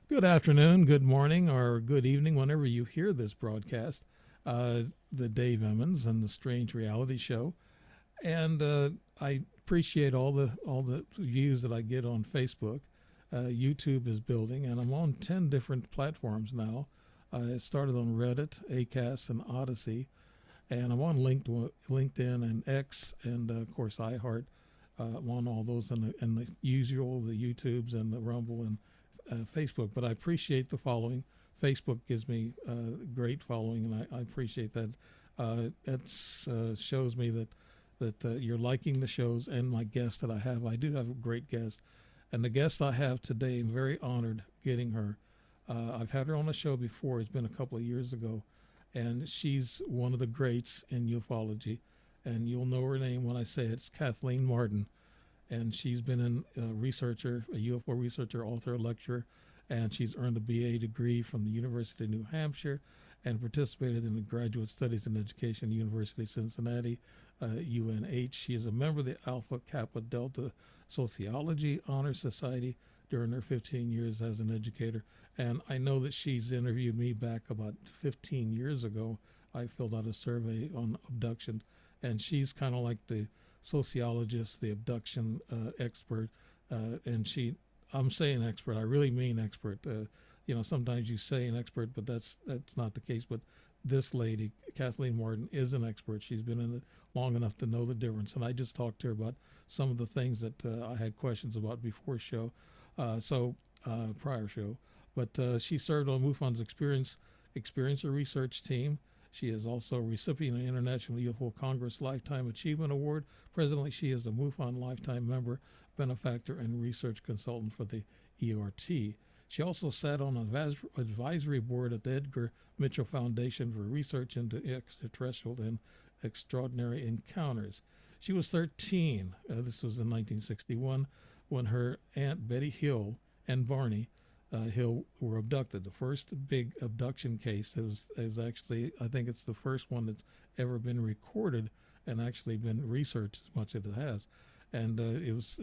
Good afternoon, good morning, or good evening, whenever you hear this broadcast. The Dave Emmons and the Strange Reality Show, and I appreciate all the views that I get on Facebook. YouTube is building, and I'm on 10 different platforms now. I started on Reddit, Acast, and Odyssey, and I'm on LinkedIn and X, and of course iHeart. I'm on all those and the usual, the YouTubes and the Rumble and Facebook. But I appreciate the following. Facebook gives me great following, and I appreciate that. That shows me that you're liking the shows and my guests that I have. I do have a great guest, and the guest I have today, I'm very honored getting her. I've had her on the show before. It's been a couple of years ago, and she's one of the greats in ufology. And you'll know her name when I say it. It's Kathleen Marden, and she's been a researcher, a UFO researcher, author, lecturer, and she's earned a BA degree from the University of New Hampshire and participated in the Graduate Studies in Education, University of Cincinnati, UNH. She is a member of the Alpha Kappa Delta Sociology Honor Society during her 15 years as an educator. And I know that she's interviewed me back about 15 years ago. I filled out a survey on abductions, and she's kind of like the sociologist, the abduction expert, and I'm saying expert, I really mean expert. Sometimes you say an expert, but that's not the case. But this lady, Kathleen Marden, is an expert. She's been in it long enough to know the difference. And I just talked to her about some of the things that I had questions about before show, prior show. But she served on MUFON's Experiencer Research Team. She is also a recipient of the International UFO Congress Lifetime Achievement Award. Presently, she is a MUFON Lifetime member, benefactor, and research consultant for the ERT. She also sat on an advisory board at the Edgar Mitchell Foundation for research into extraterrestrial and extraordinary encounters. She was 13, this was in 1961, when her aunt Betty Hill and Barney Hill were abducted. The first big abduction case is actually, I think it's the first one that's ever been recorded and actually been researched as much as it has. And it was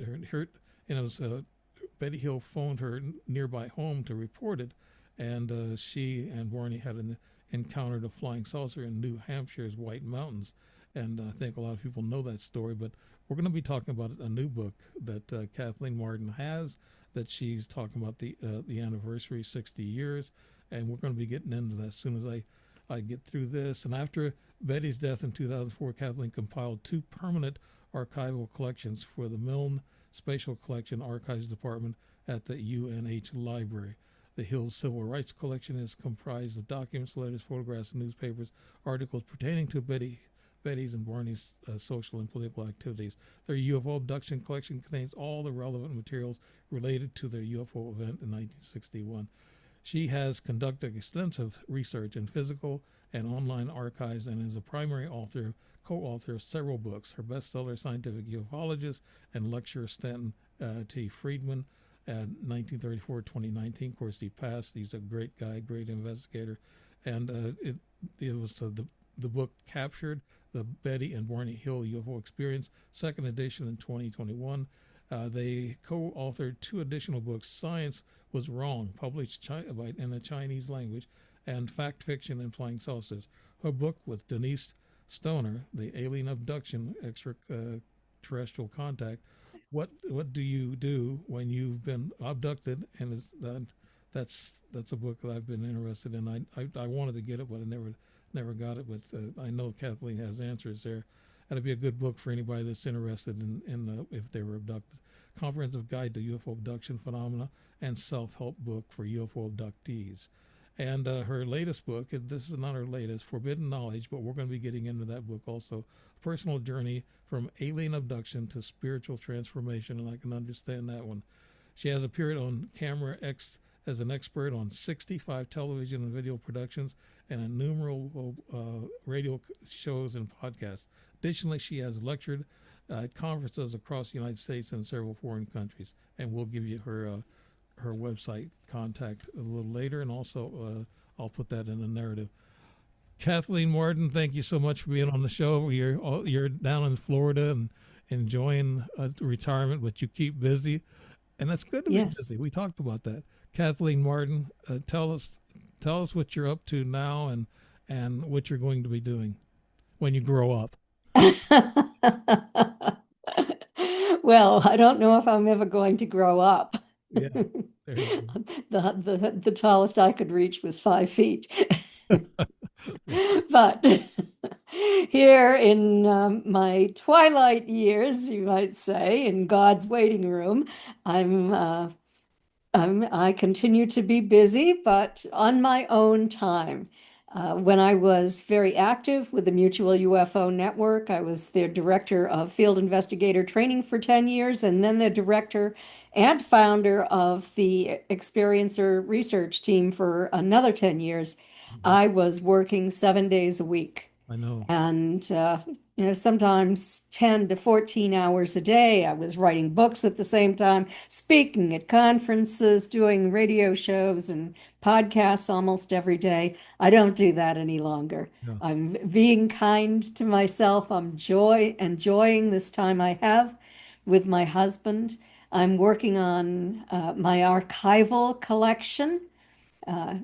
Betty Hill phoned her nearby home to report it, and she and Barney had encountered a flying saucer in New Hampshire's White Mountains. And I think a lot of people know that story, but we're going to be talking about a new book that Kathleen Marden has, that she's talking about the anniversary, 60 years, and we're going to be getting into that as soon as I get through this. And after Betty's death in 2004, Kathleen compiled 2 permanent archival collections for the Milne Spatial Collection Archives Department at the UNH Library. The Hill's Civil Rights Collection is comprised of documents, letters, photographs, newspapers, articles pertaining to Betty's and Barney's social and political activities. Their UFO abduction collection contains all the relevant materials related to their UFO event in 1961. She has conducted extensive research in physical and online archives and is a primary co-author of several books. Her bestseller, Scientific Ufologist, and lecturer Stanton T. Friedman, 1934-2019. Of course, he passed. He's a great guy, great investigator. And it was the book captured the Betty and Barney Hill UFO Experience, second edition in 2021. They co-authored 2 additional books, Science Was Wrong, published in a Chinese language, and Fact Fiction and Flying Saucers. Her book with Denise Stoner, The Alien Abduction, Extraterrestrial Contact, What do you do when you've been abducted? And that's a book that I've been interested in. I wanted to get it, but I never got it. But I know Kathleen has answers there. That'd be a good book for anybody that's interested in if they were abducted. Comprehensive Guide to UFO Abduction Phenomena, and self-help book for UFO abductees. And her latest book, this is not her latest, Forbidden Knowledge, but we're going to be getting into that book also. Personal Journey from Alien Abduction to Spiritual Transformation, and I can understand that one. She has appeared on Camera X as an expert on 65 television and video productions and innumerable radio shows and podcasts. Additionally, she has lectured at conferences across the United States and several foreign countries, and we'll give you her website contact a little later, and also I'll put that in the narrative. Kathleen Marden, thank you so much for being on the show. You're down in Florida and enjoying retirement, but you keep busy. and that's good to be Yes. busy. We talked about that. Kathleen Marden, tell us what you're up to now and what you're going to be doing when you grow up. Well, I don't know if I'm ever going to grow up. Yeah, there you The tallest I could reach was 5 feet. go. Yeah. But here in my twilight years, you might say, in God's waiting room, I'm I continue to be busy, but on my own time. When I was very active with the Mutual UFO Network, I was their director of field investigator training for 10 years, and then the director and founder of the experiencer research team for another 10 years. Mhm. I was working 7 days a week I know. and sometimes 10 to 14 hours a day. I was writing books at the same time, speaking at conferences, doing radio shows and podcasts almost every day. I don't do that any longer. Yeah. I'm being kind to myself. I'm enjoying this time I have with my husband. I'm working on my archival collection. Uh,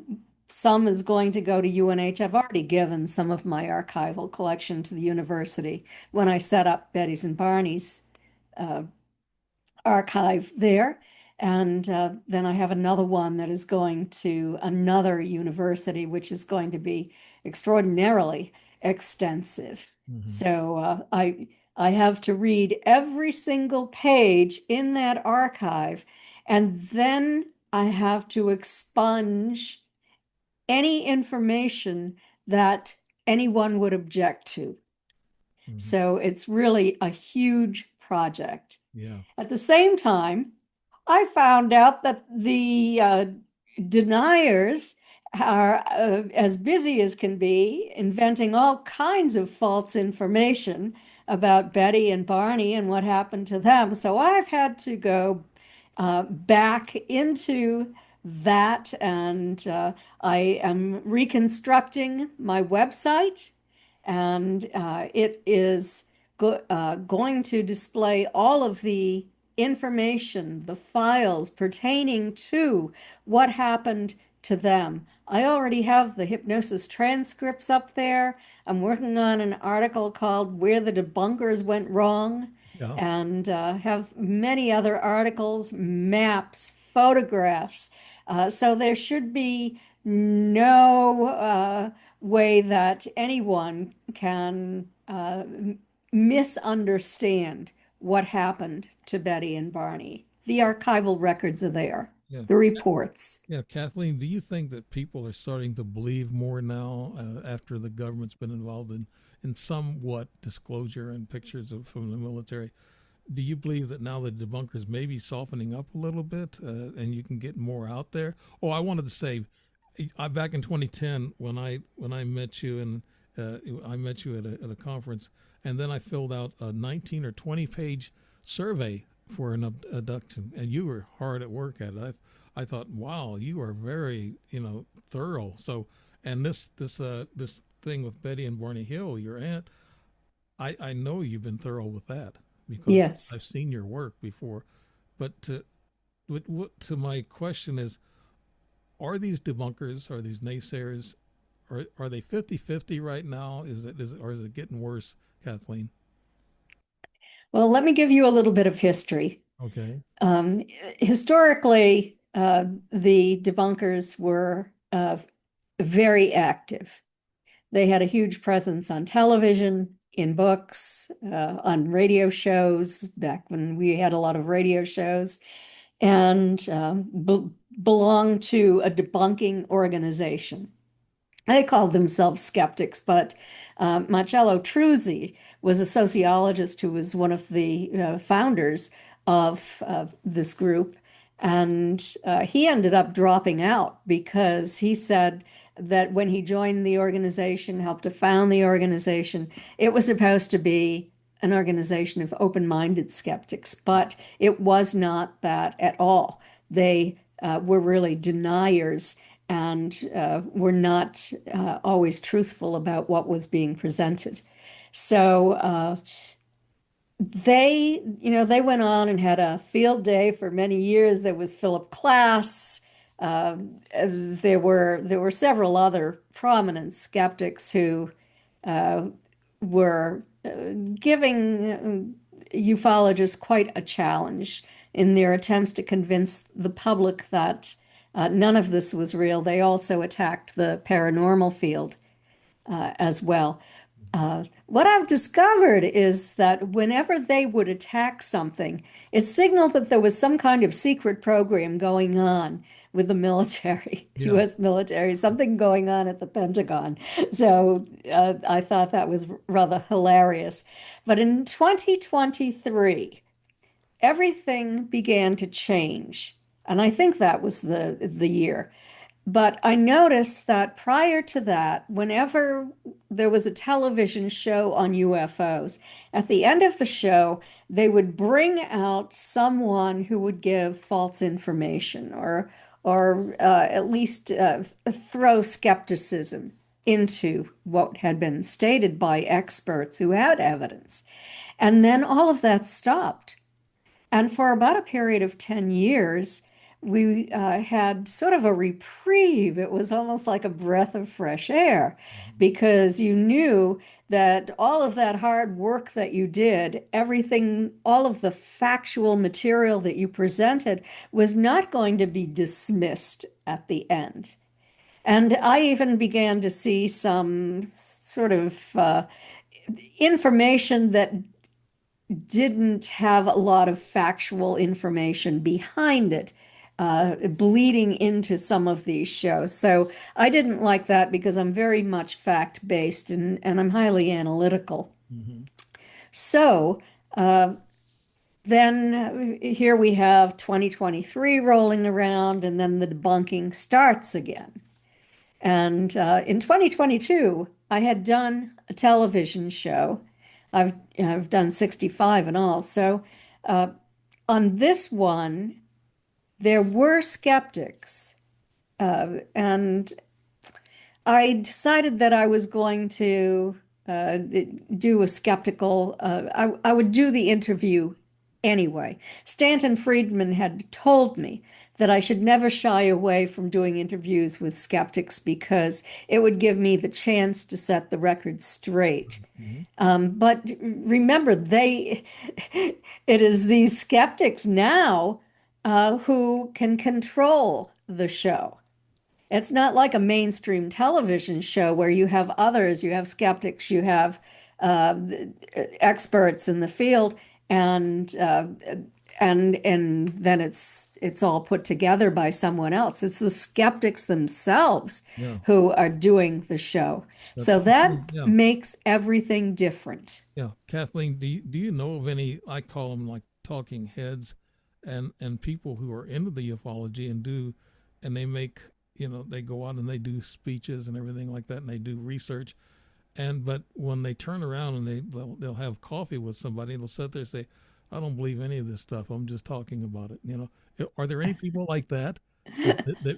some is going to go to UNH. I've already given some of my archival collection to the university when I set up Betty's and Barney's uh, archive there. And then I have another one that is going to another university, which is going to be extraordinarily extensive. Hmm. So I have to read every single page in that archive, and then I have to expunge any information that anyone would object to. Hmm. So it's really a huge project. Yeah. At the same time, I found out that the deniers are as busy as can be, inventing all kinds of false information about Betty and Barney and what happened to them. So I've had to go back into that, and I am reconstructing my website, and it is going to display all of the information, the files pertaining to what happened to them. I already have the hypnosis transcripts up there. I'm working on an article called Where the Debunkers Went Wrong, Yeah. and have many other articles, maps, photographs. So there should be no way that anyone can misunderstand what happened to Betty and Barney. The archival records are there, Yeah. the reports. Yeah. Kathleen, do you think that people are starting to believe more now after the government's been involved in somewhat disclosure and pictures from the military? Do you believe that now the debunkers may be softening up a little bit and you can get more out there? Oh, I wanted to say, back in 2010 when I met you and I met you at a conference, and then I filled out a 19 or 20 page survey for an abduction, and you were hard at work at it. I thought, wow, you are very thorough. So, and this thing with Betty and Barney Hill, your aunt, I know you've been thorough with that because Yes. I've seen your work before. But to my question is, are these debunkers, are these naysayers, are they 50-50 right now? Or is it getting worse, Kathleen? Well, let me give you a little bit of history. Okay. Um, Historically, the debunkers were very active. They had a huge presence on television, in books, on radio shows, back when we had a lot of radio shows, and belonged to a debunking organization. They called themselves skeptics, but Marcello Truzzi was a sociologist who was one of the founders of this group. And he ended up dropping out because he said that when he joined the organization, helped to found the organization, it was supposed to be an organization of open-minded skeptics, but it was not that at all. They were really deniers and were not always truthful about what was being presented. So they went on and had a field day for many years. There was Philip Klass. There were several other prominent skeptics who were giving ufologists quite a challenge in their attempts to convince the public that none of this was real. They also attacked the paranormal field as well. What I've discovered is that whenever they would attack something, it signaled that there was some kind of secret program going on with the military, Yeah. U.S. military, something going on at the Pentagon. So I thought that was rather hilarious. But in 2023, everything began to change. And I think that was the year. But I noticed that prior to that, whenever there was a television show on UFOs, at the end of the show, they would bring out someone who would give false information or at least throw skepticism into what had been stated by experts who had evidence. And then all of that stopped. And for about a period of 10 years, we had sort of a reprieve. It was almost like a breath of fresh air because you knew that all of that hard work that you did, everything, all of the factual material that you presented was not going to be dismissed at the end. And I even began to see some sort of information that didn't have a lot of factual information behind it, bleeding into some of these shows. So I didn't like that because I'm very much fact-based and I'm highly analytical. Hmm. So then here we have 2023 rolling around, and then the debunking starts again. And in 2022, I had done a television show. I've done 65 in all. So on this one, there were skeptics, and I decided that I was going to do a skeptical. I would do the interview anyway. Stanton Friedman had told me that I should never shy away from doing interviews with skeptics because it would give me the chance to set the record straight. Hmm. But remember, it is these skeptics now who can control the show. It's not like a mainstream television show where you have others, you have skeptics, you have uh, experts in the field, and and then it's all put together by someone else. It's the skeptics themselves Yeah. who are doing the show. So that Yeah. makes everything different. Yeah. Kathleen, do you know of any, I call them like talking heads and people who are into the ufology and they make, they go out and they do speeches and everything like that and they do research. But when they turn around and they'll have coffee with somebody, they'll sit there and say, I don't believe any of this stuff. I'm just talking about it. Are there any people like that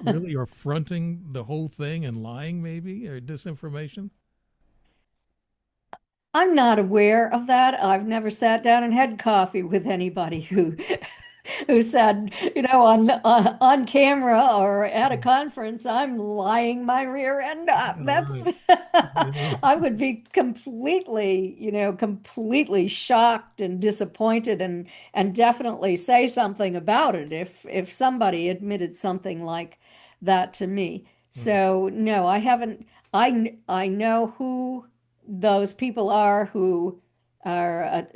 really are fronting the whole thing and lying maybe or disinformation? I'm not aware of that. I've never sat down and had coffee with anybody who said, on camera or at a conference, I'm lying my rear end off. All That's right. Yeah. I would be completely shocked and disappointed and definitely say something about it if somebody admitted something like that to me. Right. So no, I haven't. I know who those people are who are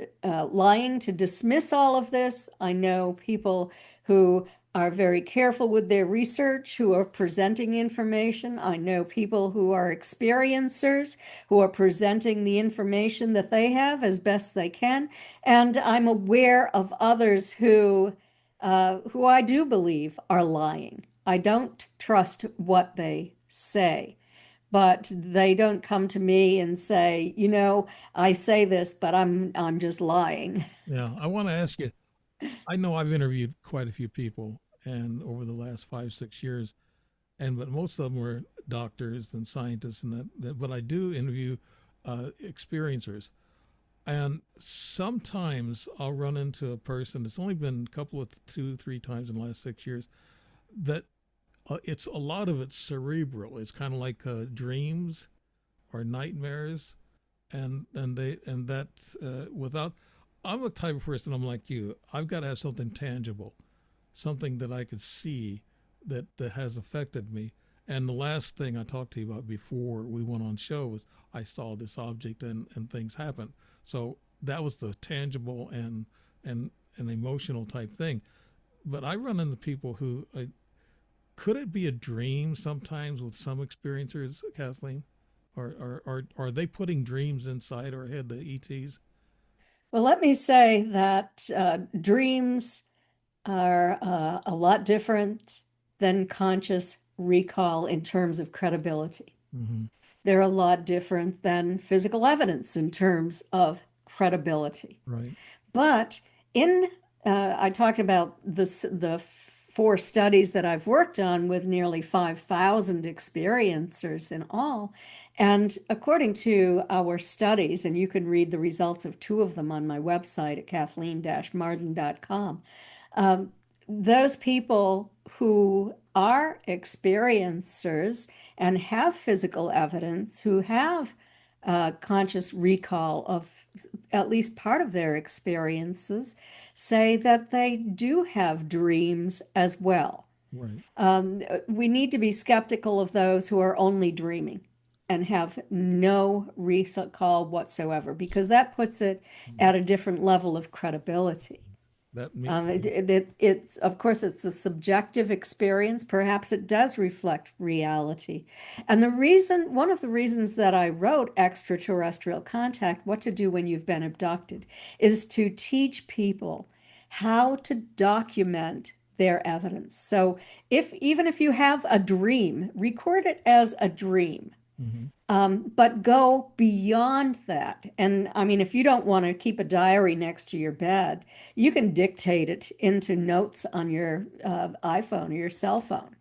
lying to dismiss all of this. I know people who are very careful with their research, who are presenting information. I know people who are experiencers, who are presenting the information that they have as best they can. And I'm aware of others who I do believe are lying. I don't trust what they say, but they don't come to me and say, I say this, but I'm just lying. Yeah. I want to ask you, I know I've interviewed quite a few people and over the last 5, 6 years, but most of them were doctors and scientists but I do interview experiencers. And sometimes I'll run into a person. It's only been a couple of 2, 3 times in the last 6 years that it's a lot of it's cerebral. It's kind of like dreams or nightmares, and that without. I'm the type of person. I'm like you. I've got to have something tangible, something that I could see that has affected me. And the last thing I talked to you about before we went on show was I saw this object and things happened. So that was the tangible and an emotional type thing. But I run into people who could it be a dream sometimes with some experiencers, Kathleen? Or are they putting dreams inside our head, the ETs? Well, let me say that dreams are a lot different than conscious recall in terms of credibility. Mm-hmm. They're a lot different than physical evidence in terms of credibility. Right. But in I talked about the four studies that I've worked on with nearly 5,000 experiencers in all. And according to our studies, and you can read the results of two of them on my website at kathleen-marden.com, um, those people who are experiencers and have physical evidence, who have conscious recall of at least part of their experiences, say that they do have dreams as well. Right. We need to be skeptical of those who are only dreaming and have no recall whatsoever, because that puts it Mm-hmm. at a different level of credibility. That me. It's of course it's a subjective experience. Perhaps it does reflect reality. And one of the reasons that I wrote Extraterrestrial Contact, What to Do When You've Been Abducted, is to teach people how to document their evidence. So even if you have a dream, record it as a dream. Mm-hmm. But go beyond that. And I mean, if you don't want to keep a diary next to your bed, you can dictate it into notes on your iPhone or your cell phone.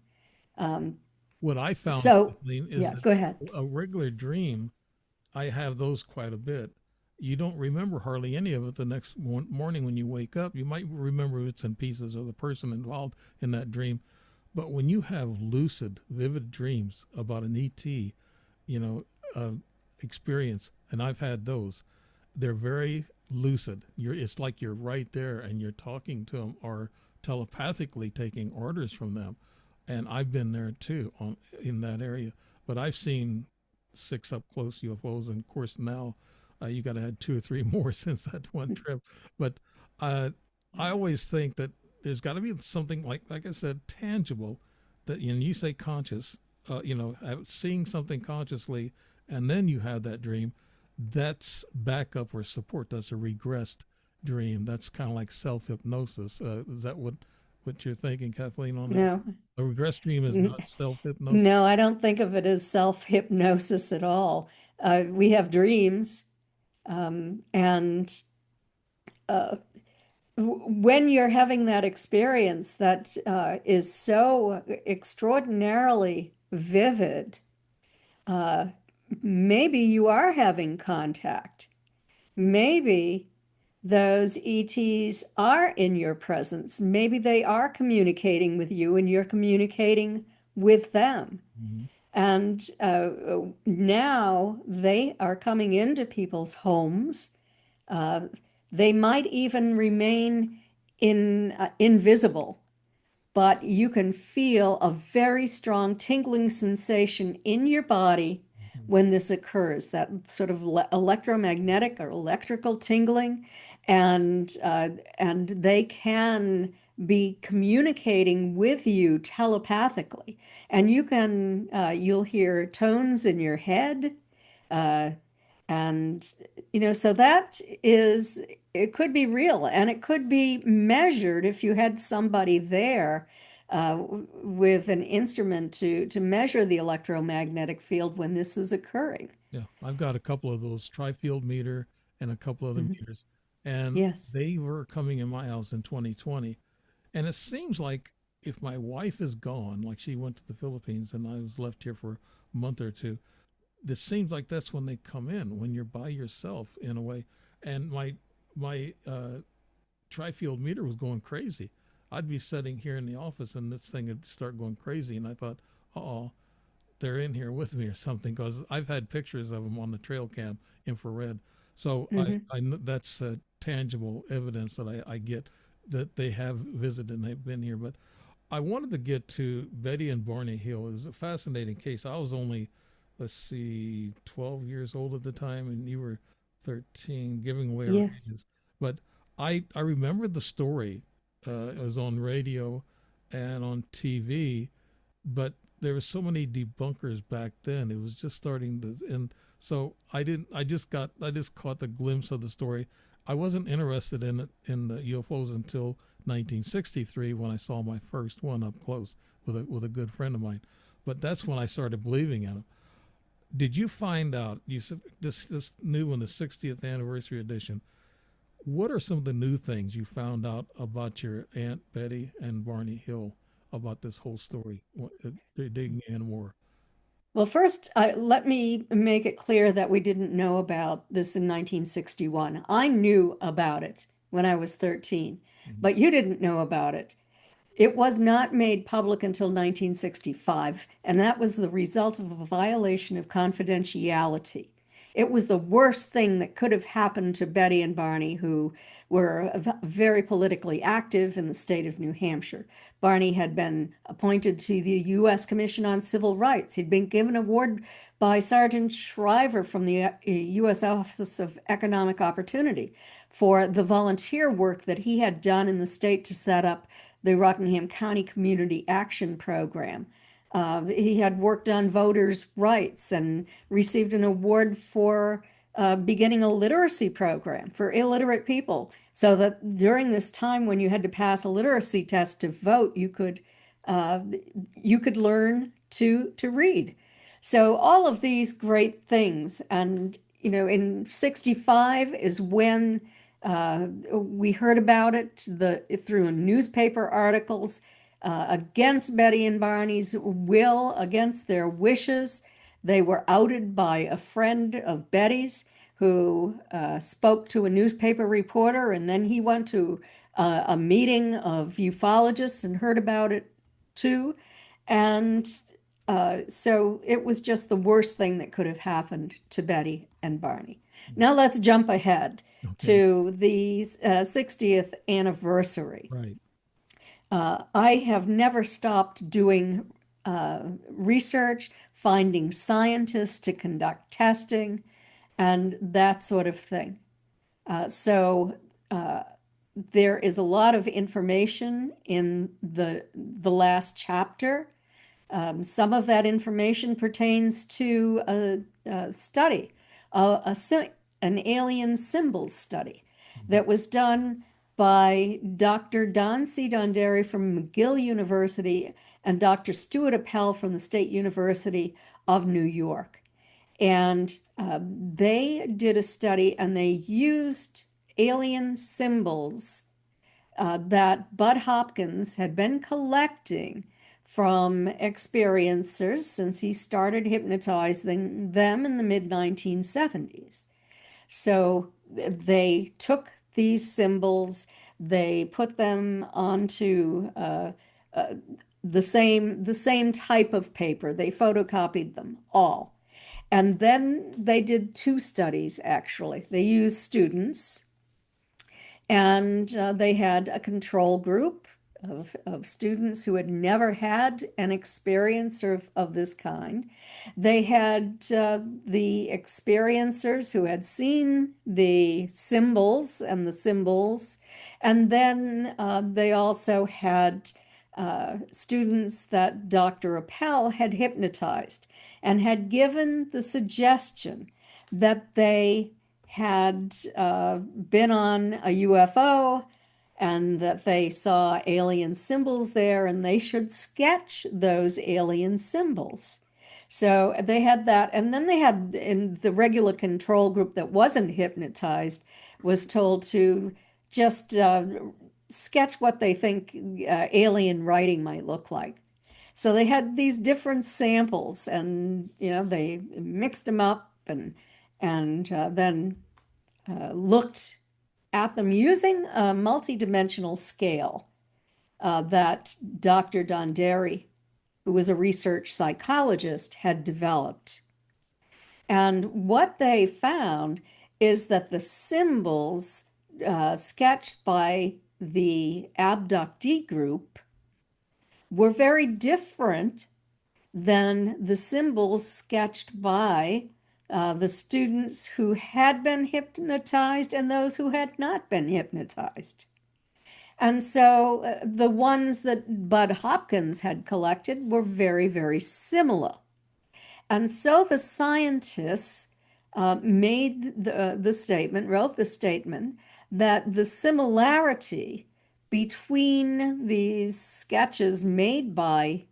Um, What I found, so, Kathleen, is yeah, that go ahead. a regular dream, I have those quite a bit. You don't remember hardly any of it the next morning when you wake up. You might remember bits and pieces of the person involved in that dream. But when you have lucid, vivid dreams about an ET, you know, uh, experience, and I've had those, they're very lucid. It's like you're right there and you're talking to them or telepathically taking orders from them. And I've been there too in that area. But I've seen 6 up close UFOs, and of course now you got to add 2 or 3 more since that one trip. But uh, I always think that there's got to be something like I said, tangible. That you say conscious, seeing something consciously, and then you have that dream. That's backup or support. That's a regressed dream. That's kind of like self hypnosis. Is that what you're thinking, Kathleen, on that? No, A regress dream is N- not self hypnosis. no, I don't think of it as self-hypnosis at all. We have dreams, and uh, when you're having that experience that is so extraordinarily vivid, uh, maybe you are having contact. Maybe those ETs are in your presence. Maybe they are communicating with you and you're communicating with them. Mm-hmm. And now they are coming into people's homes. Uh, they might even remain invisible, but you can feel a very strong tingling sensation in your body Mm-hmm. when this occurs, that sort of electromagnetic or electrical tingling, and they can be communicating with you telepathically, and you'll hear tones in your head, uh, and so that is, it could be real and it could be measured if you had somebody there with an instrument to measure the electromagnetic field when this is occurring. Yeah, I've got a couple of those tri-field meter and a couple other Mhm. meters, and Yes. they were coming in my house in 2020. And it seems like if my wife is gone, like she went to the Philippines and I was left here for a month or two, it seems like that's when they come in, when you're by yourself in a way. and my tri-field meter was going crazy. I'd be sitting here in the office, and this thing would start going crazy, and I thought, oh, they're in here with me or something, because I've had pictures of them on the trail cam infrared. So Hmm. that's tangible evidence that I get that they have visited and they've been here. But I wanted to get to Betty and Barney Hill. It was a fascinating case. I was only, let's see, 12 years old at the time, and you were 13, giving away our Yes. ages. But I remember the story. It was on radio and on TV, but there were so many debunkers back then. It was just starting to, and so I didn't. I just caught the glimpse of the story. I wasn't interested in it in the UFOs until 1963 when I saw my first one up close with a good friend of mine. But that's when I started believing in them. Did you find out? You said this new one, the 60th anniversary edition. What are some of the new things you found out about your Aunt Betty and Barney Hill about this whole story? They're digging in more. Well, first, let me make it clear that we didn't know about this in 1961. I knew about it when I was 13, Mhm. but you didn't know about it. It was not made public until 1965, and that was the result of a violation of confidentiality. It was the worst thing that could have happened to Betty and Barney, who were very politically active in the state of New Hampshire. Barney had been appointed to the U.S. Commission on Civil Rights. He'd been given an award by Sergeant Shriver from the U.S. Office of Economic Opportunity for the volunteer work that he had done in the state to set up the Rockingham County Community Action Program. He had worked on voters' rights and received an award for beginning a literacy program for illiterate people, so that during this time when you had to pass a literacy test to vote, uh, you could learn to read. So all of these great things, and in '65 is when we heard about it through newspaper articles against Betty and Barney's will, against their wishes. They were outed by a friend of Betty's who spoke to a newspaper reporter, and then he went to a meeting of ufologists and heard about it too. And so it was just the worst thing that could have happened to Betty and Barney. Now let's jump ahead Okay. to the 60th anniversary. Right. I have never stopped doing research, finding scientists to conduct testing, and that sort of thing. So there is a lot of information in the last chapter. Some of that information pertains to a study, an alien symbols study Mhm. that was done by Dr. Don C. Donderi from McGill University and Dr. Stuart Appel from the State University of New York. And they did a study and they used alien symbols that Bud Hopkins had been collecting from experiencers since he started hypnotizing them in the mid 1970s. So they took these symbols, they put them onto uh, the same type of paper. They photocopied them all. And then they did two studies actually. They used students and they had a control group of students who had never had an experience of this kind. They had the experiencers who had seen the symbols and the symbols. And then they also had students that Dr. Appel had hypnotized and had given the suggestion that they had been on a UFO and that they saw alien symbols there and they should sketch those alien symbols. So they had that. And then they had in the regular control group that wasn't hypnotized was told to just sketch what they think alien writing might look like. So they had these different samples and they mixed them up and then looked at them using a multidimensional scale that Dr. Donderi, who was a research psychologist, had developed. And what they found is that the symbols sketched by the abductee group were very different than the symbols sketched by the students who had been hypnotized and those who had not been hypnotized. And so the ones that Bud Hopkins had collected were very, very similar. And so the scientists made the statement, wrote the statement, that the similarity between these sketches made by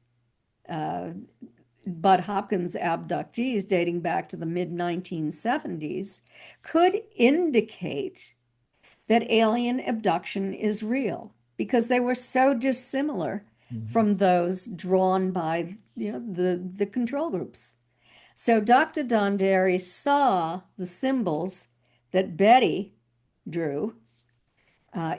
Bud Hopkins abductees dating back to the mid-1970s could indicate that alien abduction is real because they were so dissimilar from those drawn by the control groups. So Dr. Donderi saw the symbols that Betty drew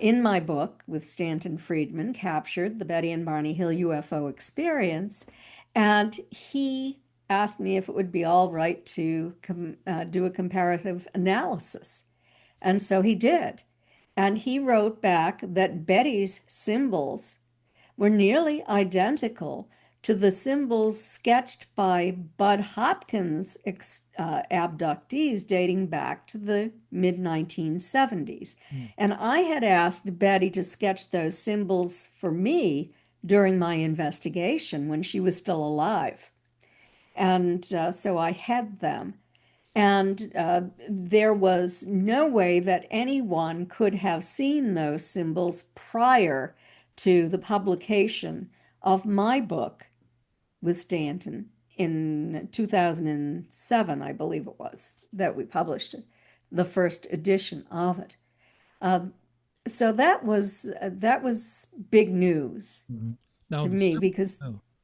in my book with Stanton Friedman, captured the Betty and Barney Hill UFO experience, and he asked me if it would be all right to do a comparative analysis. And so he did. And he wrote back that Betty's symbols were nearly identical to the symbols sketched by Bud Hopkins abductees dating back to the mid-1970s. And I had asked Betty to sketch those symbols for me during my investigation when she was still alive. And so I had them. And there was no way that anyone could have seen those symbols prior to the publication of my book with Stanton in 2007, I believe it was, that we published it, the first edition of it. So that was big news Now, to me because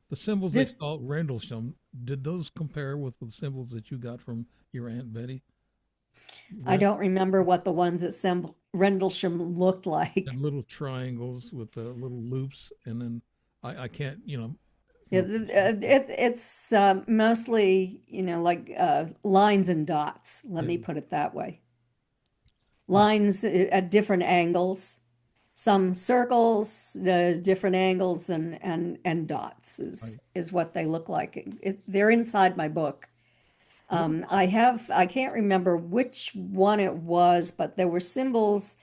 the symbols this, they call Rendlesham, did those compare with the symbols that you got from your Aunt Betty? I don't remember what the ones at Rendlesham looked like. And little triangles with the little loops, and then I can't, Yeah, it's mostly, like lines and dots. Let me put it that way. Lines at different angles, some circles, different angles, and dots is what they look like. They're inside my book. I can't remember which one it was, but there were symbols.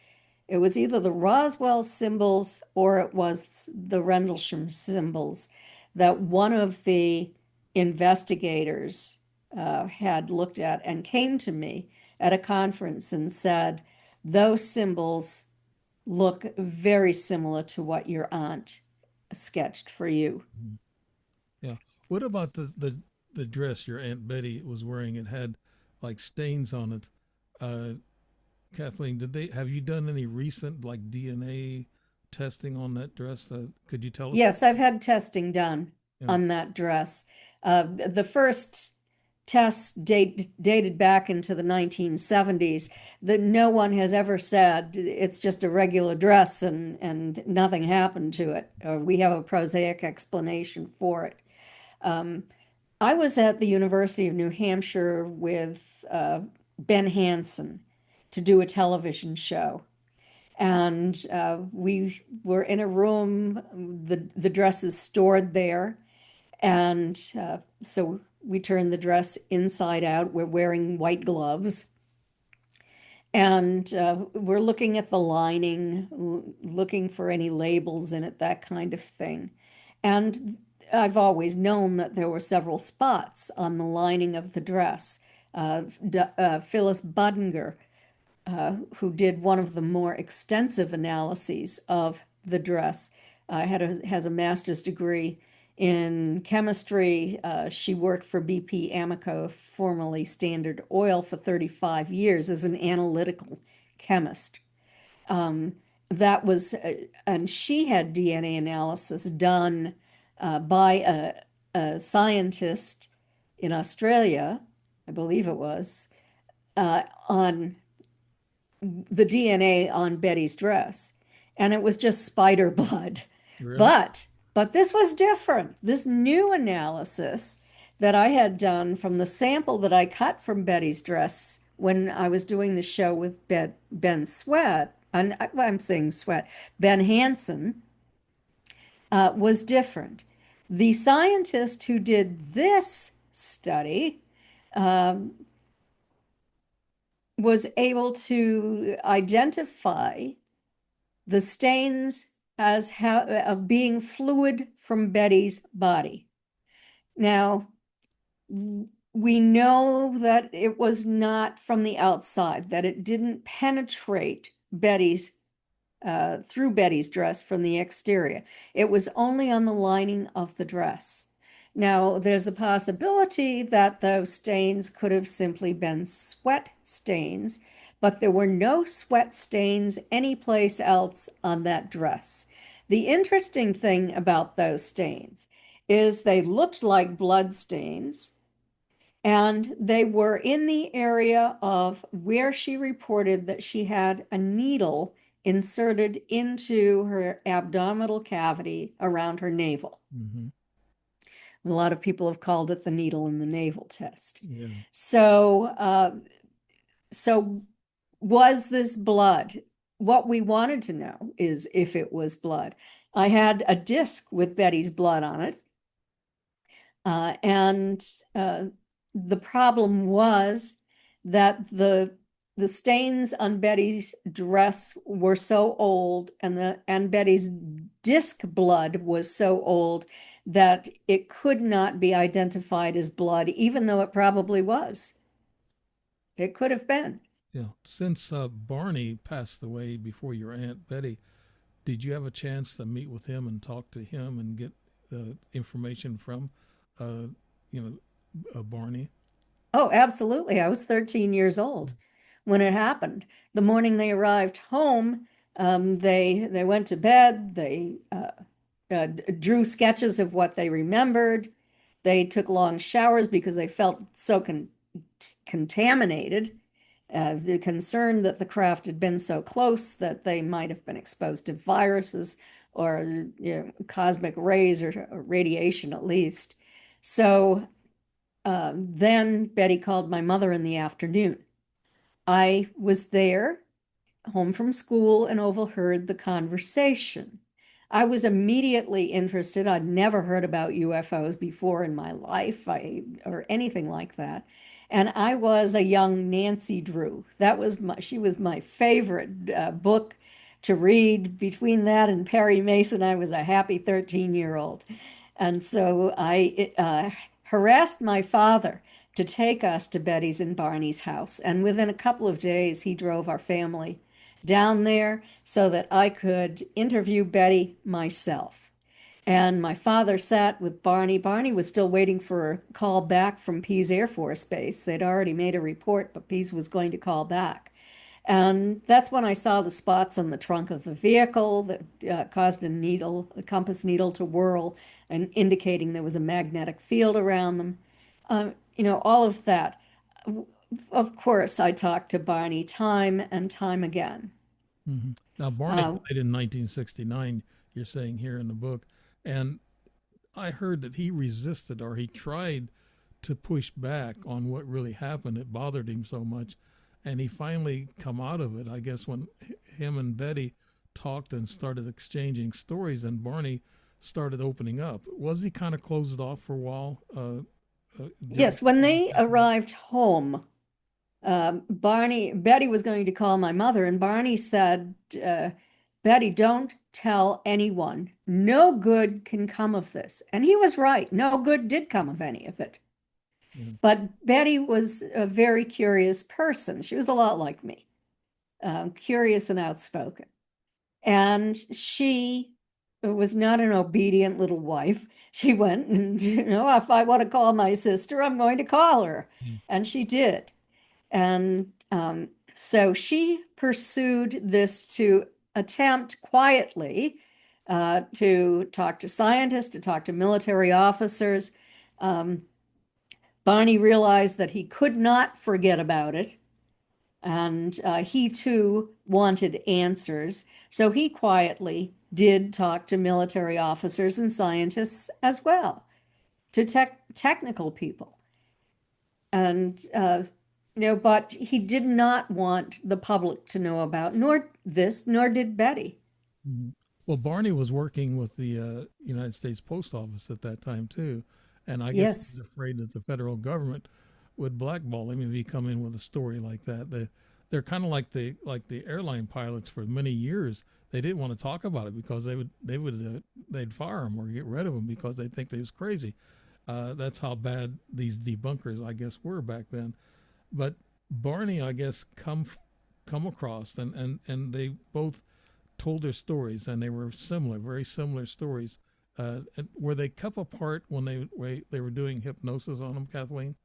It was either the Roswell symbols or it was the Rendlesham symbols that one of the investigators had looked at and came to me at a conference and said, those symbols look very similar to what your aunt sketched for you. Yeah. What about the dress your Aunt Betty was wearing? It had like stains on it. Kathleen, have you done any recent like DNA testing on that dress? Could you tell us? Yes, I've had testing done on that dress. The first test dated back into the 1970s that no one has ever said it's just a regular dress and nothing happened to it, or we have a prosaic explanation for it. I was at the University of New Hampshire with Ben Hansen to do a television show. And we were in a room, the dress is stored there. And so we turned the dress inside out. We're wearing white gloves. And we're looking at the lining, looking for any labels in it, that kind of thing. And I've always known that there were several spots on the lining of the dress. Phyllis Budinger, who did one of the more extensive analyses of the dress, has a master's degree in chemistry. She worked for BP Amoco, formerly Standard Oil, for 35 years as an analytical chemist. That was, and she had DNA analysis done by a scientist in Australia, I believe it was, on the DNA on Betty's dress, and it was just spider blood. Really? But this was different. This new analysis that I had done from the sample that I cut from Betty's dress when I was doing the show with Ben Sweat, and I'm saying Sweat, Ben Hansen, was different. The scientist who did this study was able to identify the stains as of being fluid from Betty's body. Now, we know that it was not from the outside, that it didn't penetrate through Betty's dress from the exterior. It was only on the lining of the dress. Now, there's a possibility that those stains could have simply been sweat stains, but there were no sweat stains anyplace else on that dress. The interesting thing about those stains is they looked like blood stains, and they were in the area of where she reported that she had a needle inserted into her abdominal cavity around her navel. Mm-hmm. A lot of people have called it the needle in the navel test. Yeah. So was this blood? What we wanted to know is if it was blood. I had a disc with Betty's blood on it. And the problem was that the stains on Betty's dress were so old, and Betty's disc blood was so old that it could not be identified as blood, even though it probably was. It could have been. Yeah. Since Barney passed away before your Aunt Betty, did you have a chance to meet with him and talk to him and get information from, uh, Barney? Oh, absolutely. I was 13 years old when it happened. The morning they arrived home, they went to bed. They drew sketches of what they remembered. They took long showers because they felt so contaminated. The concern that the craft had been so close that they might have been exposed to viruses or cosmic rays or radiation at least. So then Betty called my mother in the afternoon. I was there, home from school, and overheard the conversation. I was immediately interested. I'd never heard about UFOs before in my life, or anything like that. And I was a young Nancy Drew. She was my favorite book to read. Between that and Perry Mason, I was a happy 13-year-old. And so I harassed my father to take us to Betty's and Barney's house. And within a couple of days, he drove our family down there so that I could interview Betty myself. And my father sat with Barney. Barney was still waiting for a call back from Pease Air Force Base. They'd already made a report, but Pease was going to call back. And that's when I saw the spots on the trunk of the vehicle that caused a compass needle to whirl, and indicating there was a magnetic field around them. All of that. Of course, I talked to Barney time and time again. Mm-hmm. Now, Barney Uh, died in 1969, you're saying here in the book. And I heard that he resisted, or he tried to push back on what really happened. It bothered him so much. And he finally come out of it, I guess, when him and Betty talked and started exchanging stories, and Barney started opening up. Was he kind of closed off for a while? yes, when they arrived home, Betty was going to call my mother, and Barney said, Betty, don't tell anyone. No good can come of this. And he was right. No good did come of any of it. Mm. But Betty was a very curious person. She was a lot like me, curious and outspoken. And she was not an obedient little wife. She went and, if I want to call my sister, I'm going to call her. Mm. And she did. And so she pursued this to attempt quietly to talk to scientists, to talk to military officers. Barney realized that he could not forget about it. And he too wanted answers. So he quietly did talk to military officers and scientists as well, to technical people. And, but he did not want the public to know about, nor this, nor did Betty. Mhm. Well, Barney was working with the United States Post Office at that time too, and I guess he was Yes. afraid that the federal government would blackball him if he come in with a story like that. They're kind of like the airline pilots for many years. They didn't want to talk about it because they'd fire him or get rid of him because they think they was crazy. That's how bad these debunkers, I guess, were back then. But Barney, I guess, come across and they both told their stories, and they were similar, very similar stories. Were they kept apart when they were doing hypnosis on them, Kathleen?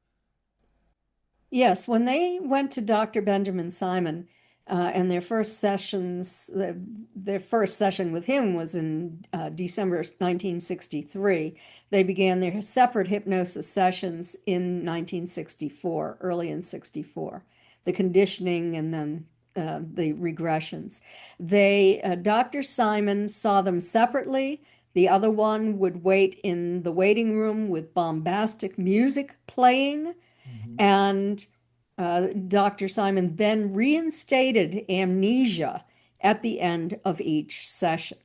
Yes, when they went to Dr. Benjamin Simon, and their first session with him was in December 1963. They began their separate hypnosis sessions in 1964, early in 64, the conditioning and then the regressions. Dr. Simon saw them separately. The other one would wait in the waiting room with bombastic music playing, Mm-hmm. and Dr. Simon then reinstated amnesia at the end of each session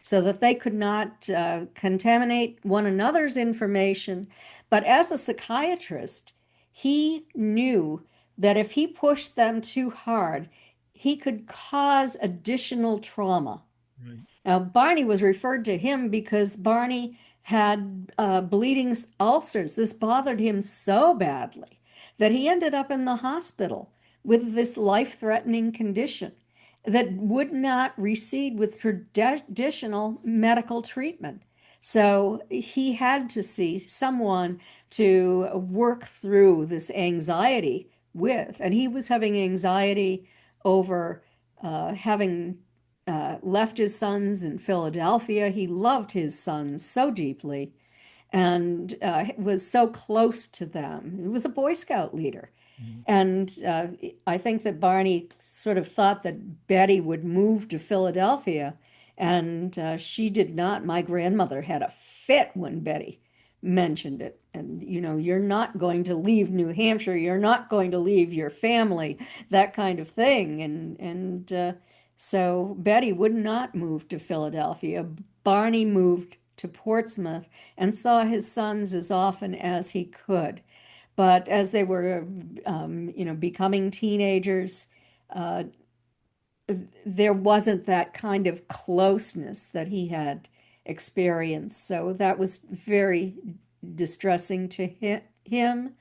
so that they could not contaminate one another's information. But as a psychiatrist, he knew that if he pushed them too hard, he could cause additional trauma. Right. Now, Barney was referred to him because Barney had bleeding ulcers. This bothered him so badly that he ended up in the hospital with this life-threatening condition that would not recede with traditional medical treatment. So he had to see someone to work through this anxiety with. And he was having anxiety over having left his sons in Philadelphia. He loved his sons so deeply and was so close to them. He was a Boy Scout leader. Mm-hmm. And I think that Barney sort of thought that Betty would move to Philadelphia, and she did not. My grandmother had a fit when Betty mentioned it. And, you're not going to leave New Hampshire, you're not going to leave your family, that kind of thing. And so Betty would not move to Philadelphia. Barney moved to Portsmouth and saw his sons as often as he could. But as they were, becoming teenagers, uh, there wasn't that kind of closeness that he had experienced. So that was very distressing to him.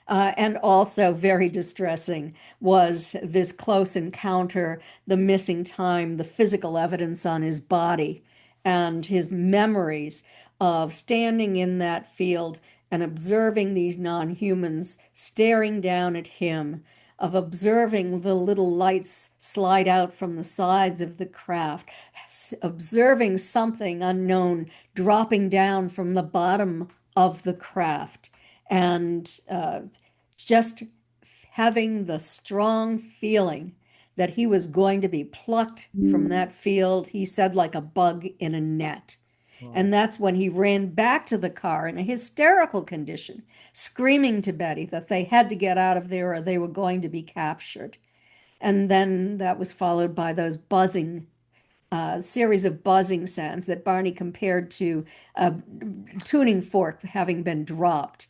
And also very distressing was this close encounter, the missing time, the physical evidence on his body, and his memories of standing in that field and observing these non-humans staring down at him, of observing the little lights slide out from the sides of the craft, observing something unknown dropping down from the bottom of the craft, and just having the strong feeling that he was going to be plucked from that field, he said, like a bug in a net. Wow. And that's when he ran back to the car in a hysterical condition, screaming to Betty that they had to get out of there or they were going to be captured. And then that was followed by those buzzing, series of buzzing sounds that Barney compared to a tuning fork having been dropped.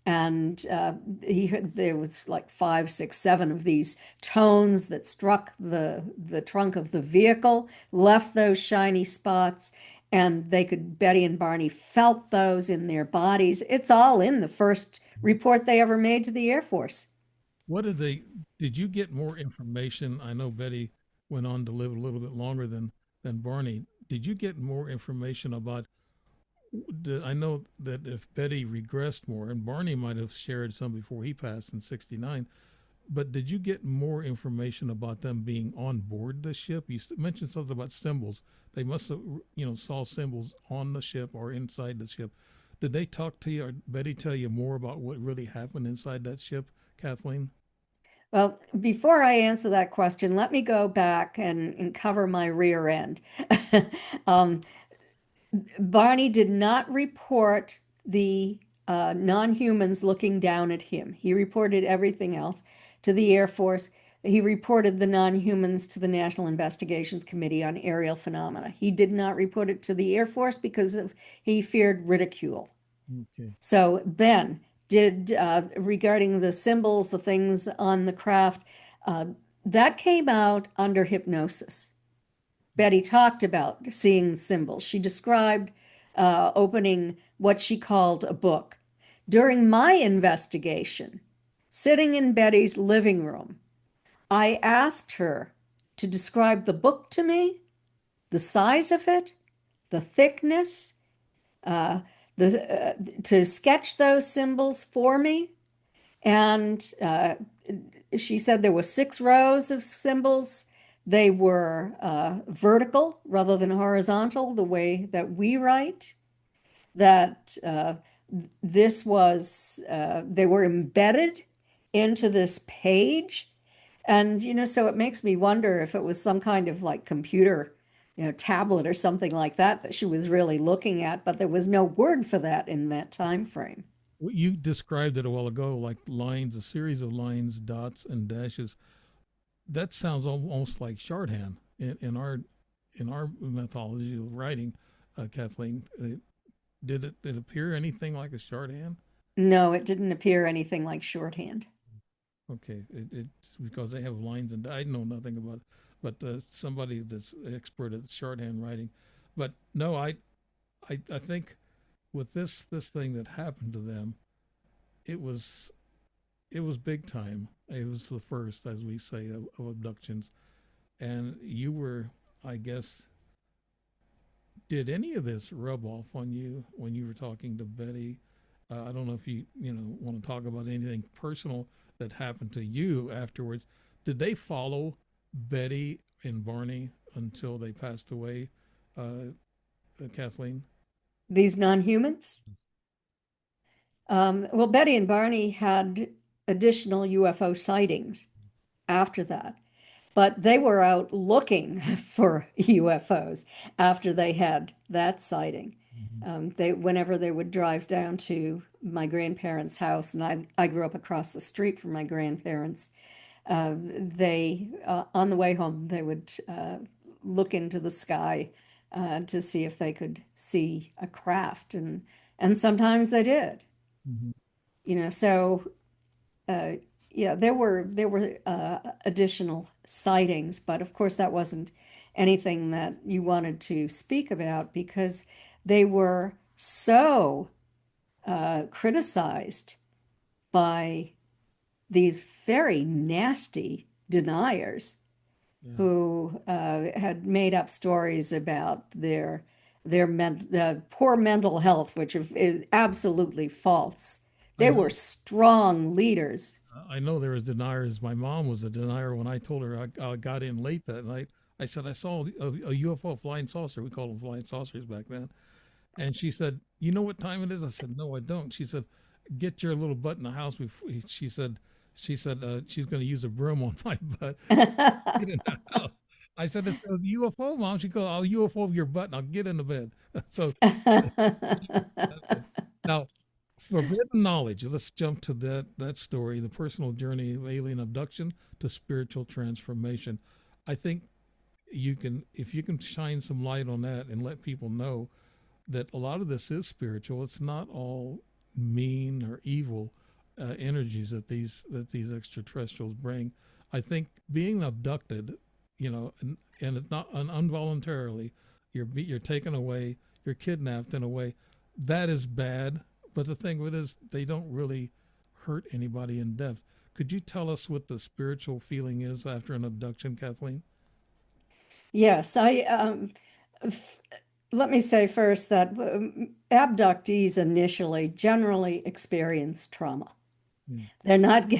And there was like 5, 6, 7 of these tones that struck the trunk of the vehicle, left those shiny spots, and Betty and Barney felt those in their bodies. It's all in the first report they ever made to the Air Force. What did you get more information? I know Betty went on to live a little bit longer than Barney. Did you get more information about I know that if Betty regressed more, and Barney might have shared some before he passed in '69, but did you get more information about them being on board the ship? You mentioned something about symbols. They must have, saw symbols on the ship or inside the ship. Did they talk to you, or Betty tell you more about what really happened inside that ship, Kathleen? Well, before I answer that question, let me go back and cover my rear end. Um, Barney did not report the non-humans looking down at him. He reported everything else to the Air Force. He reported the non-humans to the National Investigations Committee on Aerial Phenomena. He did not report it to the Air Force because he feared ridicule. Okay. So Ben did, regarding the symbols, the things on the craft, uh, that came out under hypnosis. Betty talked about seeing symbols. She described opening what she called a book. During my investigation, sitting in Betty's living room, I asked her to describe the book to me, the size of it, the thickness, uh, to sketch those symbols for me. And she said there were 6 rows of symbols. They were vertical rather than horizontal, the way that we write. That they were embedded into this page. And, so it makes me wonder if it was some kind of like computer, tablet or something like that she was really looking at, but there was no word for that in that time frame. Well, you described it a while ago, like lines, a series of lines, dots, and dashes. That sounds almost like shorthand in our methodology of writing. Kathleen, did it appear anything like a shorthand? No, it didn't appear anything like shorthand. Okay, it's because they have lines, and I know nothing about it, but somebody that's expert at shorthand writing. But no, I think with this thing that happened to them, it was it was big time. It was the first, as we say, of abductions. And you were, I guess, did any of this rub off on you when you were talking to Betty? I don't know if you want to talk about anything personal that happened to you afterwards. Did they follow Betty and Barney until they passed away, Kathleen? These non-humans? Well, Betty and Barney had additional UFO sightings after that, but they were out looking for UFOs after they had that sighting. Mm-hmm. Whenever they would drive down to my grandparents' house, and I grew up across the street from my grandparents, on the way home, they would look into the sky to see if they could see a craft, and sometimes they did. Mm-hmm. So uh, yeah, there were additional sightings, but of course that wasn't anything that you wanted to speak about because they were so criticized by these very nasty deniers Yeah. who had made up stories about their poor mental health, which is absolutely false. I They were know. strong leaders. I know there was deniers. My mom was a denier when I told her I got in late that night. I said I saw a UFO flying saucer. We called them flying saucers back then. And she said, "You know what time it is?" I said, "No, I don't." She said, "Get your little butt in the house." She said she's going to use a broom on my butt. Get in the house. I said, "It's a UFO, Mom." She goes, "I'll UFO your butt and I'll get in the bed." So now, forbidden knowledge. Let's jump to that story, the personal journey of alien abduction to spiritual transformation. I think if you can shine some light on that and let people know that a lot of this is spiritual. It's not all mean or evil energies that these extraterrestrials bring. I think being abducted, and it's not involuntarily, you're taken away, you're kidnapped in a way, that is bad. But the thing with it is, they don't really hurt anybody in depth. Could you tell us what the spiritual feeling is after an abduction, Kathleen? Yes, f- let me say first that abductees initially generally experience trauma. Mm. They're not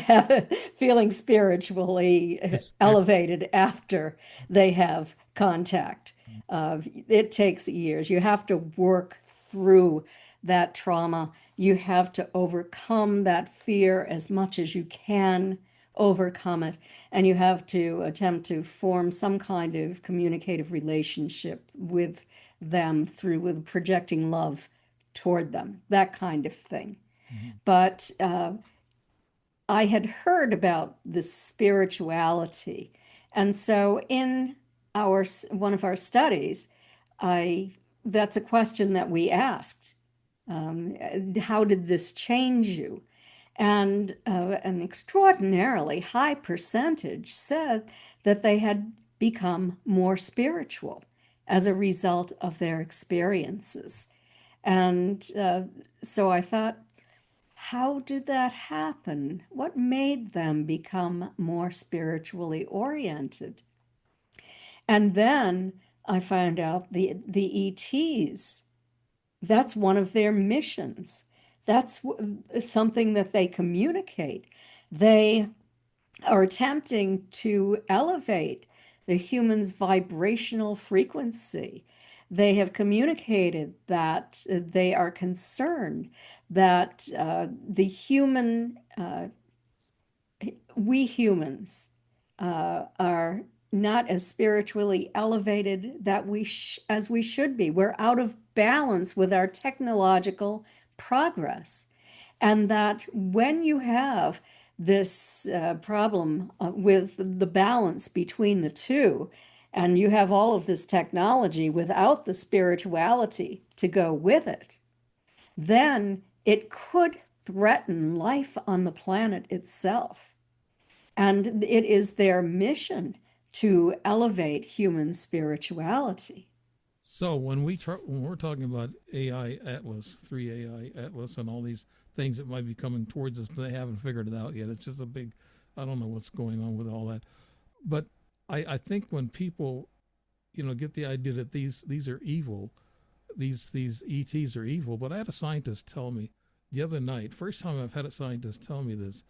feeling spiritually It's scary. elevated after they have contact. It takes years. You have to work through that trauma. You have to overcome that fear as much as you can overcome it, and you have to attempt to form some kind of communicative relationship with them through with projecting love toward them, that kind of thing. Mhm. But I had heard about this spirituality. And so in our one of our studies, I that's a question that we asked. How did this change you? And an extraordinarily high percentage said that they had become more spiritual as a result of their experiences. And so I thought, how did that happen? What made them become more spiritually oriented? And then I found out the ETs, that's one of their missions. That's something that they communicate. They are attempting to elevate the human's vibrational frequency. They have communicated that they are concerned that we humans are not as spiritually elevated that as we should be. We're out of balance with our technological progress. And that when you have this problem with the balance between the two, and you have all of this technology without the spirituality to go with it, then it could threaten life on the planet itself. And it is their mission to elevate human spirituality. So when we're talking about AI Atlas, 3 AI Atlas, and all these things that might be coming towards us, they haven't figured it out yet. It's just a big, I don't know what's going on with all that. But I think when people, get the idea that these are evil, these ETs are evil. But I had a scientist tell me the other night, first time I've had a scientist tell me this.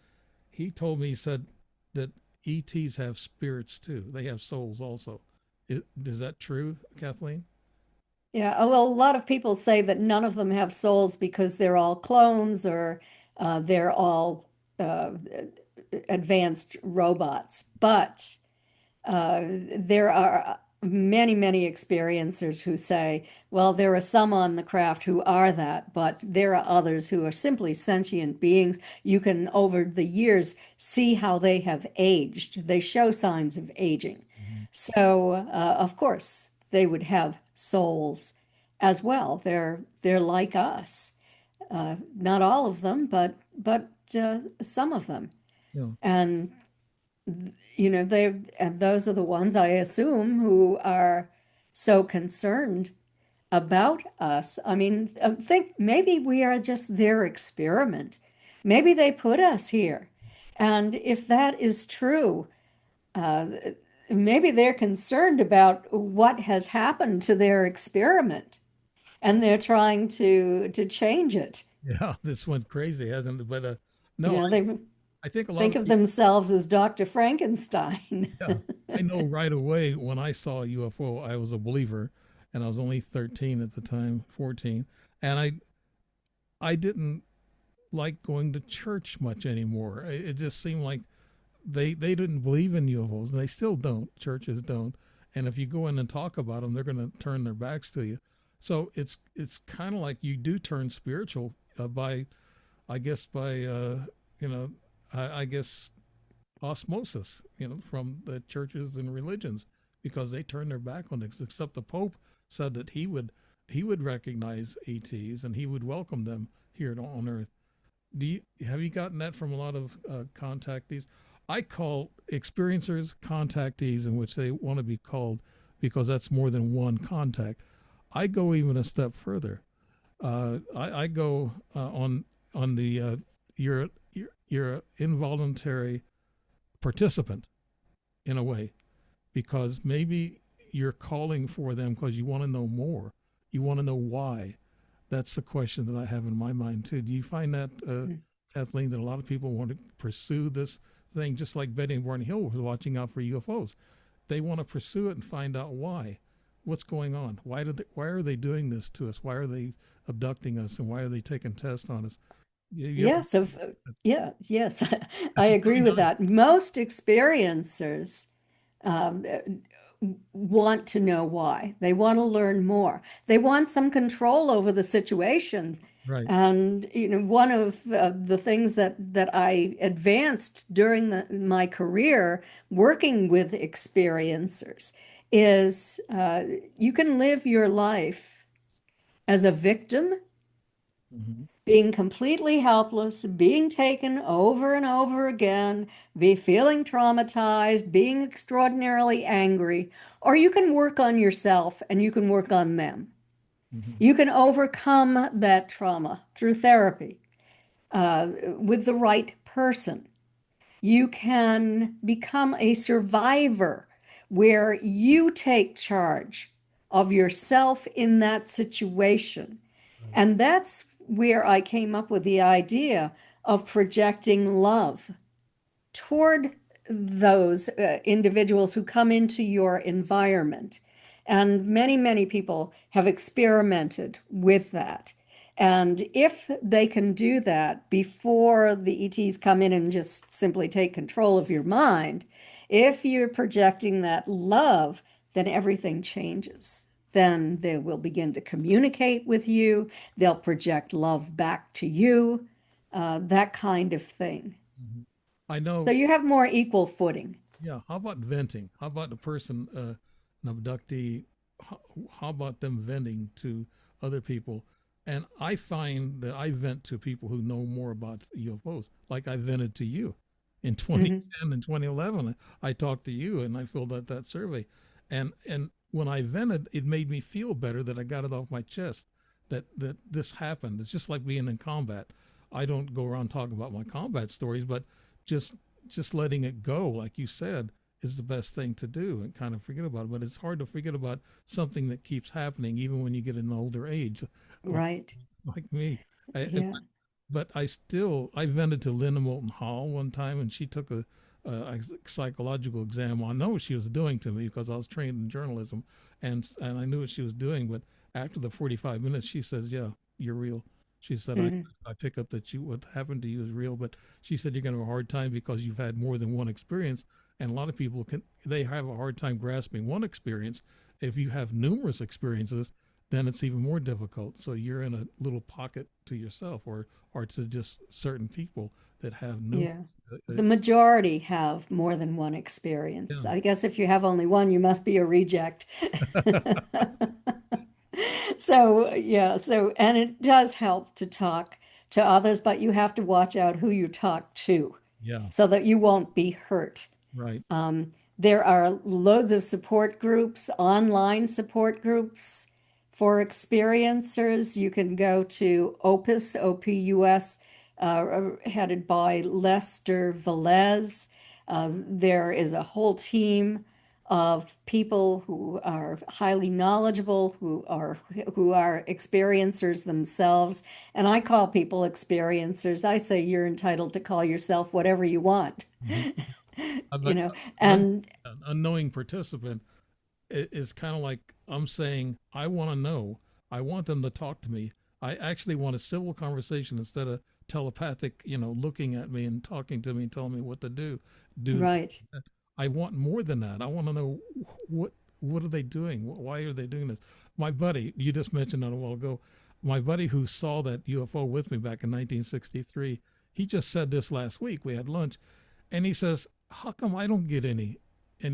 He told me, he said that ETs have spirits too. They have souls also. Is that true, Kathleen? Yeah, well, a lot of people say that none of them have souls because they're all clones or they're all advanced robots. But there are many, many experiencers who say, well, there are some on the craft who are that, but there are others who are simply sentient beings. You can, over the years, see how they have aged. They show signs of aging. Mhm. So, of course, they would have souls as well. They're like us. Not all of them, but some of them. Yeah. And and those are the ones I assume who are so concerned about us. I mean, think maybe we are just their experiment. Maybe they put us here. And if that is true, uh, maybe they're concerned about what has happened to their experiment and they're trying to change it. Yeah, this went crazy, hasn't it? But no, They I think a lot think of of people. themselves as Dr. Frankenstein. Yeah, I know right away when I saw a UFO, I was a believer, and I was only 13 at the time, 14, and I didn't like going to church much anymore. It just seemed like they didn't believe in UFOs, and they still don't. Churches don't, and if you go in and talk about them, they're going to turn their backs to you. So it's kind of like you do turn spiritual by, I guess by you know, I guess osmosis, from the churches and religions, because they turned their back on it. Except the Pope said that he would recognize ETs and he would welcome them here on Earth. Have you gotten that from a lot of contactees? I call experiencers contactees, in which they want to be called, because that's more than one contact. I go even a step further. I go on the you're involuntary participant in a way, because maybe you're calling for them because you want to know more. You want to know why. That's the question that I have in my mind too. Do you find that, Kathleen, that a lot of people want to pursue this thing, just like Betty and Barney Hill was watching out for UFOs? They want to pursue it and find out why. What's going on? Why are they doing this to us? Why are they abducting us? And why are they taking tests on us? You ever, Yeah, so yeah, yes, I agree with that. Most experiencers um, want to know why. They want to learn more. They want some control over the situation. right. And one of the things that I advanced during my career working with experiencers is you can live your life as a victim, Hmm. being completely helpless, being taken over and over again, be feeling traumatized, being extraordinarily angry, or you can work on yourself and you can work on them. Hmm. You can overcome that trauma through therapy with the right person. You can become a survivor where you take charge of yourself in that situation. Right. And that's where I came up with the idea of projecting love toward those individuals who come into your environment. And many, many people have experimented with that. And if they can do that before the ETs come in and just simply take control of your mind, if you're projecting that love, then everything changes. Then they will begin to communicate with you. They'll project love back to you, that kind of thing. Hmm. I So know. you have more equal footing. Yeah. How about venting? How about the person, an abductee? How, how about them venting to other people? And I find that I vent to people who know more about UFOs, like I vented to you in Hmm. 2010 and 2011. I talked to you and I filled out that survey, and when I vented, it made me feel better that I got it off my chest that this happened. It's just like being in combat. I don't go around talking about my combat stories, but just just letting it go, like you said, is the best thing to do and kind of forget about it. But it's hard to forget about something that keeps happening even when you get an older age, like, Right. like me. Yeah. But I vented to Linda Moulton Hall one time, and she took a psychological exam. I know what she was doing to me because I was trained in journalism, and I knew what she was doing. But after the 45 minutes, she says, "Yeah, you're real." She said, Hmm. I pick up that you what happened to you is real, but she said you're going to have a hard time because you've had more than one experience, and a lot of people they have a hard time grasping one experience. If you have numerous experiences, then it's even more difficult. So you're in a little pocket to yourself, or to just certain people that have numerous. Yeah. Uh, uh, The majority have more than one experience. I guess if you have only one, you must be a reject. So, yeah, and it does help to talk to others, but you have to watch out who you talk to yeah, so that you won't be hurt. right. There are loads of support groups, online support groups for experiencers. You can go to Opus, OPUS, headed by Lester Velez. There is a whole team of people who are highly knowledgeable, who are experiencers themselves. And I call people experiencers. I say you're entitled to call yourself whatever you want. Mhm. I'm You like know, an, and an unknowing participant is kind of like I'm saying, I want to know. I want them to talk to me. I actually want a civil conversation instead of telepathic, looking at me and talking to me and telling me what to do. Do right. I want more than that? I want to know what what are they doing? Why are they doing this? My buddy, you just mentioned that a while ago. My buddy who saw that UFO with me back in 1963, he just said this last week. We had lunch, and he says, "How come I don't get any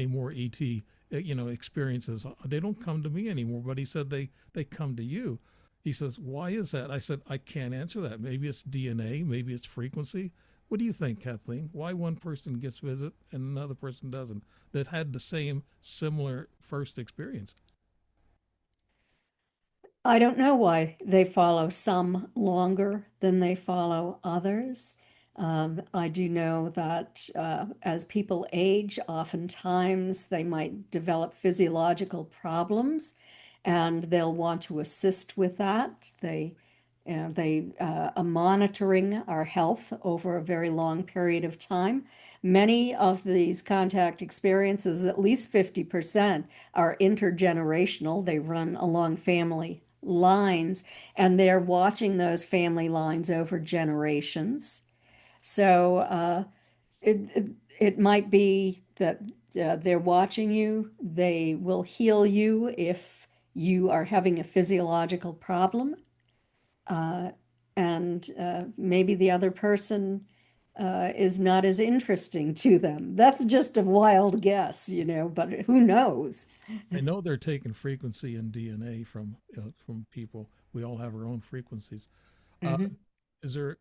more ET experiences? They don't come to me anymore." But he said they come to you. He says, "Why is that?" I said, "I can't answer that. Maybe it's DNA, maybe it's frequency." What do you think, Kathleen? Why one person gets visit and another person doesn't, that had the same similar first experience? I don't know why they follow some longer than they follow others. I do know that as people age, oftentimes they might develop physiological problems and they'll want to assist with that. They are monitoring our health over a very long period of time. Many of these contact experiences, at least 50%, are intergenerational. They run along family lines, and they're watching those family lines over generations. So it might be that they're watching you. They will heal you if you are having a physiological problem. Uh, and maybe the other person is not as interesting to them. That's just a wild guess, but who knows? I know they're taking frequency and DNA from people. We all have our own frequencies. Uh, Mhm. is there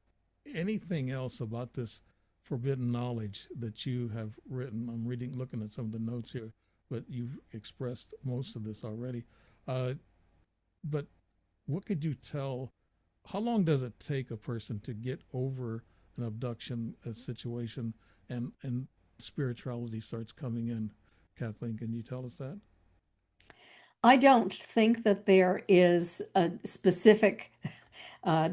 anything else about this forbidden knowledge that you have written? I'm reading, looking at some of the notes here, but you've expressed most of this already. Uh, but what could you tell? How long does it take a person to get over an abduction situation and spirituality starts coming in? Kathleen, can you tell us that? I don't think that there is a specific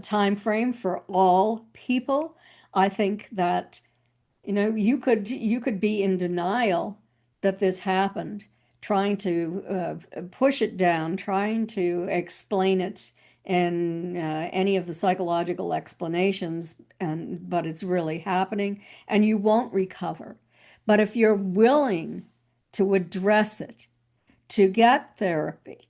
time frame for all people. I think that you could be in denial that this happened, trying to push it down, trying to explain it in any of the psychological explanations, but it's really happening, and you won't recover. But if you're willing to address it, to get therapy,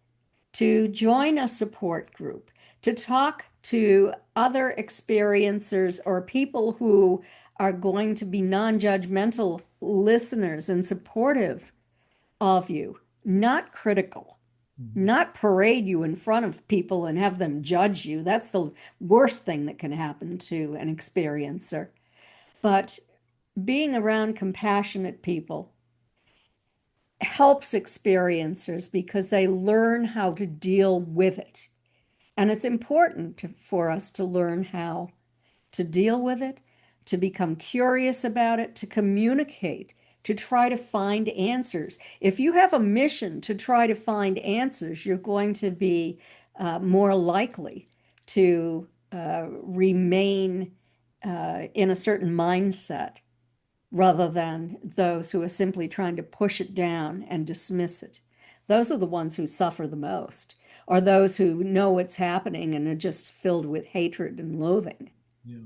to join a support group, to talk to other experiencers or people who are going to be non judgmental listeners and supportive of you, not critical, Mhm. not parade you in front of people and have them judge you. That's the worst thing that can happen to an experiencer. But being around compassionate people helps experiencers because they learn how to deal with it. And it's important for us to learn how to deal with it, to become curious about it, to communicate, to try to find answers. If you have a mission to try to find answers, you're going to be more likely to remain in a certain mindset rather than those who are simply trying to push it down and dismiss it. Those are the ones who suffer the most, or those who know it's happening and are just filled with hatred and loathing. Yeah.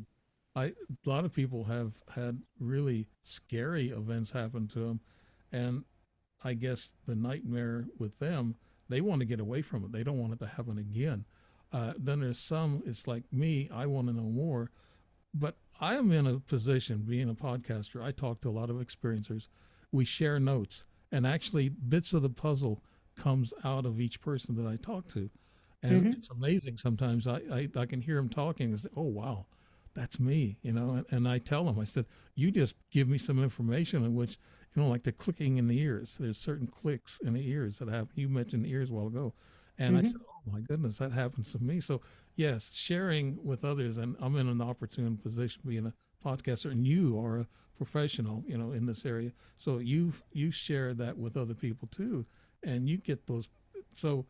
A lot of people have had really scary events happen to them, and I guess the nightmare with them, they want to get away from it. They don't want it to happen again. Then there's some, it's like me, I want to know more, but I am in a position, being a podcaster, I talk to a lot of experiencers. We share notes, and actually bits of the puzzle comes out of each person that I talk to. And Mhm. it's amazing sometimes. I can hear them talking and say, oh, wow, that's me, and I tell them, I said, you just give me some information in which, like the clicking in the ears. There's certain clicks in the ears that happen. You mentioned the ears a while ago. And I said, Mhm. oh my goodness, that happens to me. So yes, sharing with others, and I'm in an opportune position being a podcaster, and you are a professional, in this area. So you share that with other people too, and you get those. So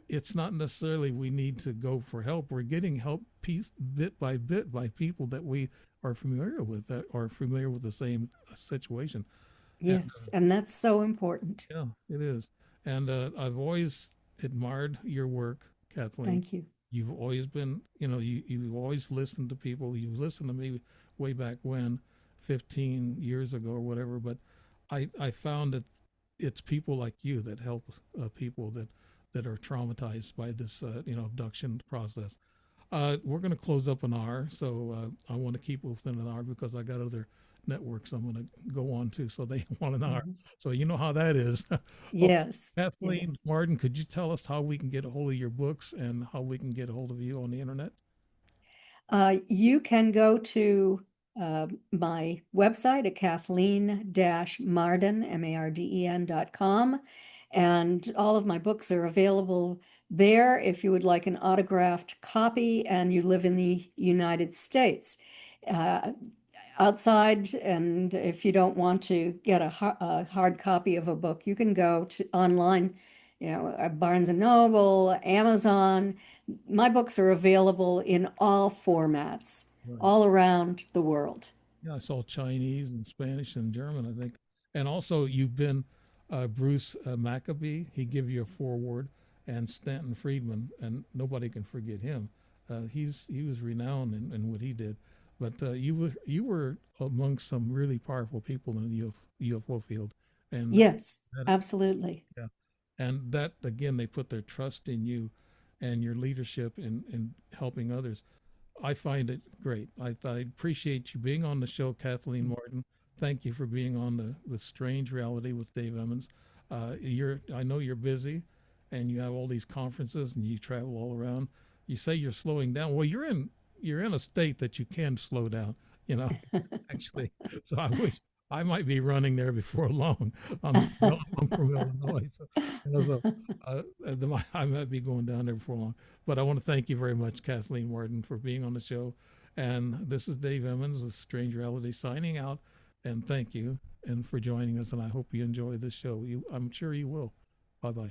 it's not necessarily we need to go for help. We're getting help piece bit by people that we are familiar with, that are familiar with the same situation. And Yes, and that's so important. yeah, it is. And I've always admired your work, Kathleen. Thank you. You've always been, you've always listened to people. You've listened to me way back when, 15 years ago or whatever. But I found that it's people like you that help people that are traumatized by this, abduction process. We're going to close up an hour, so I want to keep within an hour because I got other networks I'm going to go on to, so they want an hour. Mhm. So you know how that is. Okay, Yes, Kathleen yes. Marden, could you tell us how we can get a hold of your books and how we can get a hold of you on the internet? You can go to my website at Kathleen-Marden, Marden.com, and all of my books are available there if you would like an autographed copy and you live in the United States. Uh, Outside, and if you don't want to get a hard copy of a book, you can go to online, Barnes and Noble, Amazon. My books are available in all formats, Right. all around the world. Yeah, I saw Chinese and Spanish and German, I think. And also, you've been Bruce Maccabee. He gave you a foreword. and Stanton Friedman, and nobody can forget him. He was renowned in what he did. But you were among some really powerful people in the UFO field, and Yes, that, absolutely. yeah, and that again they put their trust in you and your leadership in helping others. I find it great. I appreciate you being on the show, Kathleen Marden. Thank you for being on the Strange Reality with Dave Emmons. I know you're busy, and you have all these conferences, and you travel all around. You say you're slowing down. Well, you're in a state that you can slow down. You know, actually. So I wish I might be running there before long. I'm from Illinois, so, so I might be going down there before long. But I want to thank you very much, Kathleen Marden, for being on the show. And this is Dave Emmons of Strange Reality signing out. And thank you and for joining us. And I hope you enjoy this show. I'm sure you will. Bye bye.